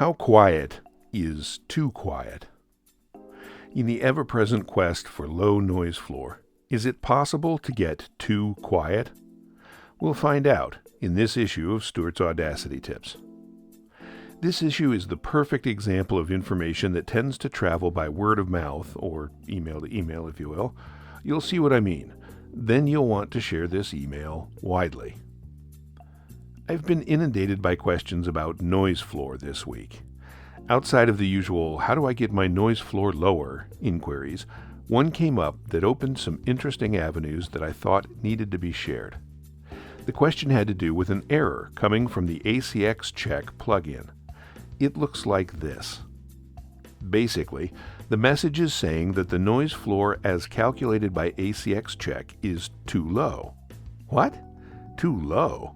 How quiet is too quiet? In the ever-present quest for low noise floor, is it possible to get too quiet? We'll find out in this issue of Stuart's Audacity Tips. This issue is the perfect example of information that tends to travel by word of mouth, or email to email if you will. You'll see what I mean. Then you'll want to share this email widely. I've been inundated by questions about noise floor this week. Outside of the usual "how do I get my noise floor lower" inquiries, one came up that opened some interesting avenues that I thought needed to be shared. The question had to do with an error coming from the ACX Check plugin. It looks like this. Basically, the message is saying that the noise floor as calculated by ACX Check is too low. What? Too low?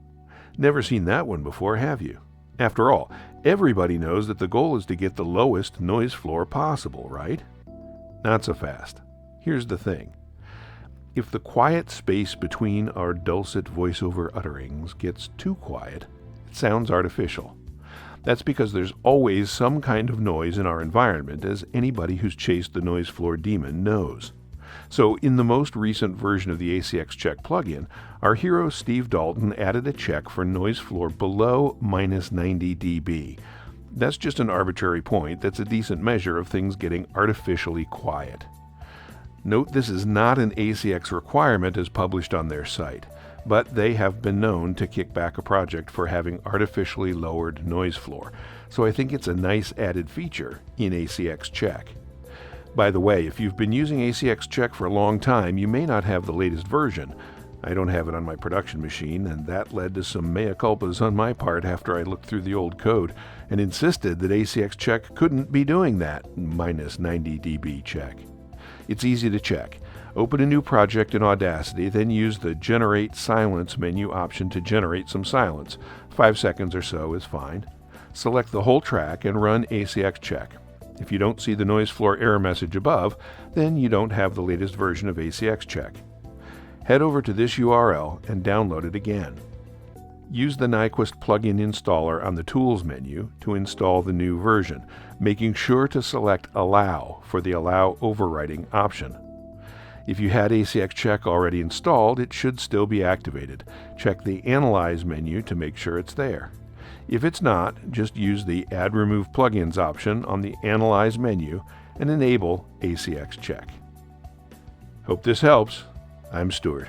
Never seen that one before, have you? After all, everybody knows that the goal is to get the lowest noise floor possible, right? Not so fast. Here's the thing. If the quiet space between our dulcet voiceover utterings gets too quiet, it sounds artificial. That's because there's always some kind of noise in our environment, as anybody who's chased the noise floor demon knows. So in the most recent version of the ACX Check plugin, our hero Steve Dalton added a check for noise floor below minus 90 dB. That's just an arbitrary point that's a decent measure of things getting artificially quiet. Note this is not an ACX requirement as published on their site, but they have been known to kick back a project for having artificially lowered noise floor, so I think it's a nice added feature in ACX Check. By the way, if you've been using ACX Check for a long time, you may not have the latest version. I don't have it on my production machine, and that led to some mea culpas on my part after I looked through the old code and insisted that ACX Check couldn't be doing that minus 90 dB check. It's easy to check. Open a new project in Audacity, then use the Generate Silence menu option to generate some silence. 5 seconds or so is fine. Select the whole track and run ACX Check. If you don't see the noise floor error message above, then you don't have the latest version of ACX Check. Head over to this URL and download it again. Use the Nyquist plugin installer on the Tools menu to install the new version, making sure to select Allow for the Allow Overwriting option. If you had ACX Check already installed, it should still be activated. Check the Analyze menu to make sure it's there. If it's not, just use the Add Remove Plugins option on the Analyze menu and enable ACX Check. Hope this helps. I'm Stuart.